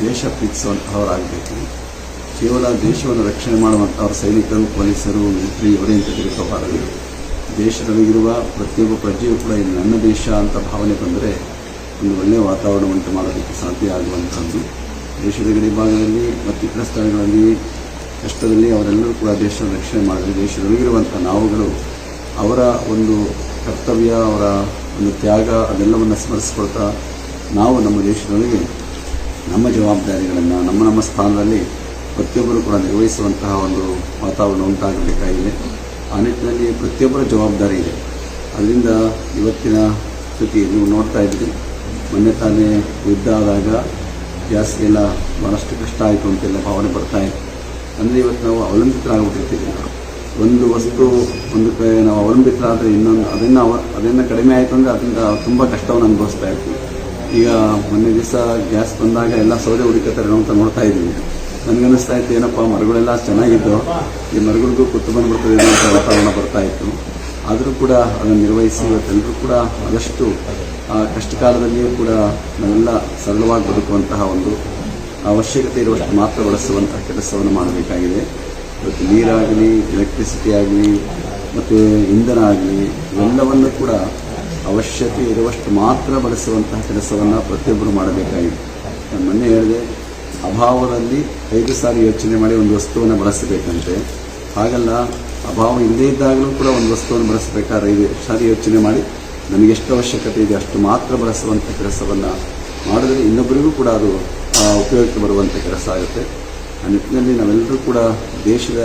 ದೇಶ ಪ್ರೀತಿಸುವಂತಹವರಾಗಬೇಕು. ಕೇವಲ ದೇಶವನ್ನು ರಕ್ಷಣೆ ಮಾಡುವಂಥವ್ರ ಸೈನಿಕರು, ಪೊಲೀಸರು, ಮಿಲಿಟರಿ ಇವರೇ ಅಂತ ತಿಳ್ಕೋಬಾರದು. ದೇಶದಲ್ಲಿರುವ ಪ್ರತಿಯೊಬ್ಬ ಪ್ರಜೆಯೂ ಕೂಡ ಇದು ನನ್ನ ದೇಶ ಅಂತ ಭಾವನೆ ಬಂದರೆ ಒಂದು ಒಳ್ಳೆಯ ವಾತಾವರಣ ಉಂಟು ಮಾಡೋದಕ್ಕೆ ಸಾಧ್ಯ ಆಗುವಂಥದ್ದು. ದೇಶದ ಗಡಿ ಭಾಗದಲ್ಲಿ ಮತ್ತು ಇತರ ಸ್ಥಳಗಳಲ್ಲಿ ಕಷ್ಟದಲ್ಲಿ ಅವರೆಲ್ಲರೂ ಕೂಡ ದೇಶದ ರಕ್ಷಣೆ ಮಾಡಿದರೆ ದೇಶದೊಳಗಿರುವಂಥ ನಾವುಗಳು ಅವರ ಒಂದು ಕರ್ತವ್ಯ, ಅವರ ಒಂದು ತ್ಯಾಗ ಅದೆಲ್ಲವನ್ನು ಸ್ಮರಿಸ್ಕೊಳ್ತಾ ನಾವು ನಮ್ಮ ದೇಶದೊಳಗೆ ನಮ್ಮ ಜವಾಬ್ದಾರಿಗಳನ್ನು ನಮ್ಮ ಸ್ಥಾನದಲ್ಲಿ ಪ್ರತಿಯೊಬ್ಬರು ಕೂಡ ನಿರ್ವಹಿಸುವಂತಹ ಒಂದು ವಾತಾವರಣ ಉಂಟಾಗಬೇಕಾಗಿದೆ. ಆ ನಿಟ್ಟಿನಲ್ಲಿ ಪ್ರತಿಯೊಬ್ಬರ ಜವಾಬ್ದಾರಿ ಇದೆ. ಅದರಿಂದ ಇವತ್ತಿನ ಸ್ಥಿತಿ ನೀವು ನೋಡ್ತಾ ಇದ್ರಿ, ಮೊನ್ನೆ ತಾನೇ ಯುದ್ಧ ಆದಾಗ ಗ್ಯಾಸ್ಗೆಲ್ಲ ಭಾಳಷ್ಟು ಕಷ್ಟ ಆಯಿತು ಅಂತೆಲ್ಲ ಭಾವನೆ ಬರ್ತಾ ಇತ್ತು. ಅಂದರೆ ಇವತ್ತು ನಾವು ಅವಲಂಬಿತರಾಗ್ಬಿಟ್ಟಿರ್ತೀವಿ. ಒಂದು ವಸ್ತು ಒಂದು ಕಡೆ ನಾವು ಅವಲಂಬಿತರಾದರೆ ಇನ್ನೊಂದು ಅದನ್ನು ಕಡಿಮೆ ಆಯಿತು ಅಂದರೆ ಅದರಿಂದ ತುಂಬ ಕಷ್ಟವನ್ನು ಅನುಭವಿಸ್ತಾ ಇರ್ತೀವಿ. ಈಗ ಮೊನ್ನೆ ದಿವಸ ಗ್ಯಾಸ್ ಬಂದಾಗ ಎಲ್ಲ ಸೌದೆ ಹುಡುಕತ್ತಾರೆ ಅಂತ ನೋಡ್ತಾ ಇದ್ದೀವಿ. ನನಗನ್ನಿಸ್ತಾ ಇತ್ತು, ಏನಪ್ಪ ಮರಗಳೆಲ್ಲ ಚೆನ್ನಾಗಿದ್ದು ಈ ಮರಗಳಿಗೂ ಕುತ್ತು ಬಂದುಬಿಡ್ತದೆ ಅಂತ ವಾತಾವರಣ ಬರ್ತಾ ಇತ್ತು. ಆದರೂ ಕೂಡ ಅದನ್ನು ನಿರ್ವಹಿಸಿ ಇವತ್ತೆಲ್ಲರೂ ಕೂಡ ಆದಷ್ಟು ಕಷ್ಟ ಕಾಲದಲ್ಲಿಯೂ ಕೂಡ ನಾವೆಲ್ಲ ಸರಳವಾಗಿ ಬದುಕುವಂತಹ ಒಂದು ಅವಶ್ಯಕತೆ ಇರುವಷ್ಟು ಮಾತ್ರ ಬಳಸುವಂತಹ ಕೆಲಸವನ್ನು ಮಾಡಬೇಕಾಗಿದೆ. ಇವತ್ತು ನೀರಾಗಲಿ, ಎಲೆಕ್ಟ್ರಿಸಿಟಿ ಆಗಲಿ ಮತ್ತು ಇಂಧನ ಆಗಲಿ ಇವೆಲ್ಲವನ್ನು ಕೂಡ ಅವಶ್ಯಕತೆ ಇರುವಷ್ಟು ಮಾತ್ರ ಬಳಸುವಂತಹ ಕೆಲಸವನ್ನು ಪ್ರತಿಯೊಬ್ಬರು ಮಾಡಬೇಕಾಗಿದೆ. ನಾನು ಮೊನ್ನೆ ಹೇಳಿದೆ, ಅಭಾವದಲ್ಲಿ 5 ಸಾರಿ ಯೋಚನೆ ಮಾಡಿ ಒಂದು ವಸ್ತುವನ್ನು ಬಳಸಬೇಕಂತೆ. ಹಾಗಲ್ಲ, ಅಭಾವ ಇಲ್ಲದೇ ಇದ್ದಾಗಲೂ ಕೂಡ ಒಂದು ವಸ್ತುವನ್ನು ಬಳಸಬೇಕಾದ್ರೆ 5 ಸಾರಿ ಯೋಚನೆ ಮಾಡಿ ನಮಗೆ ಎಷ್ಟು ಅವಶ್ಯಕತೆ ಇದೆ ಅಷ್ಟು ಮಾತ್ರ ಬಳಸುವಂಥ ಕೆಲಸವನ್ನು ಮಾಡಿದರೆ ಇನ್ನೊಬ್ಬರಿಗೂ ಕೂಡ ಅದು ಉಪಯೋಗಕ್ಕೆ ಬರುವಂಥ ಕೆಲಸ ಆಗುತ್ತೆ. ಆ ನಿಟ್ಟಿನಲ್ಲಿ ನಾವೆಲ್ಲರೂ ಕೂಡ ದೇಶದ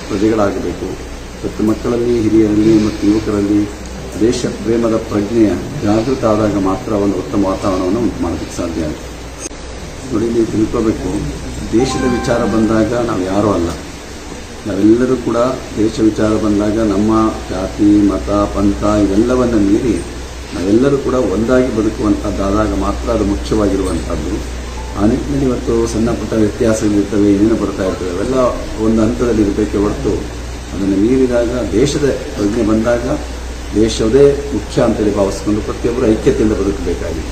ಪ್ರಜೆಗಳಾಗಬೇಕು. ಮತ್ತು ಮಕ್ಕಳಲ್ಲಿ, ಹಿರಿಯರಲ್ಲಿ ಮತ್ತು ಯುವಕರಲ್ಲಿ ದೇಶ ಪ್ರೇಮದ ಪ್ರಜ್ಞೆಯ ಜಾಗೃತ ಆದಾಗ ಮಾತ್ರ ಒಂದು ಉತ್ತಮ ವಾತಾವರಣವನ್ನು ಉಂಟು ಮಾಡೋದಕ್ಕೆ ಸಾಧ್ಯ ಆಗುತ್ತೆ. ನೋಡಿ, ನೀವು ತಿಳ್ಕೋಬೇಕು, ದೇಶದ ವಿಚಾರ ಬಂದಾಗ ನಾವು ಯಾರೂ ಅಲ್ಲ. ನಾವೆಲ್ಲರೂ ಕೂಡ ದೇಶ ವಿಚಾರ ಬಂದಾಗ ನಮ್ಮ ಜಾತಿ, ಮತ, ಪಂಥ ಇವೆಲ್ಲವನ್ನು ಮೀರಿ ನಾವೆಲ್ಲರೂ ಕೂಡ ಒಂದಾಗಿ ಬದುಕುವಂಥದ್ದಾದಾಗ ಮಾತ್ರ ಅದು ಮುಖ್ಯವಾಗಿರುವಂಥದ್ದು. ಆ ನಿಟ್ಟಿನಲ್ಲಿ ಇವತ್ತು ಸಣ್ಣ ಪುಟ್ಟ ವ್ಯತ್ಯಾಸಗಳಿರ್ತವೆ, ಏನೇನು ಬರ್ತಾ ಇರ್ತವೆ, ಅವೆಲ್ಲ ಒಂದು ಹಂತದಲ್ಲಿ ಇರಬೇಕೆ ಹೊರತು ಅದನ್ನು ಮೀರಿದಾಗ ದೇಶದ ಪ್ರಜ್ಞೆ ಬಂದಾಗ ದೇಶವೇ ಮುಖ್ಯ ಅಂತೇಳಿ ಭಾವಿಸ್ಕೊಂಡು ಪ್ರತಿಯೊಬ್ಬರು ಐಕ್ಯತೆಯಿಂದ ಬದುಕಬೇಕಾಗಿದೆ.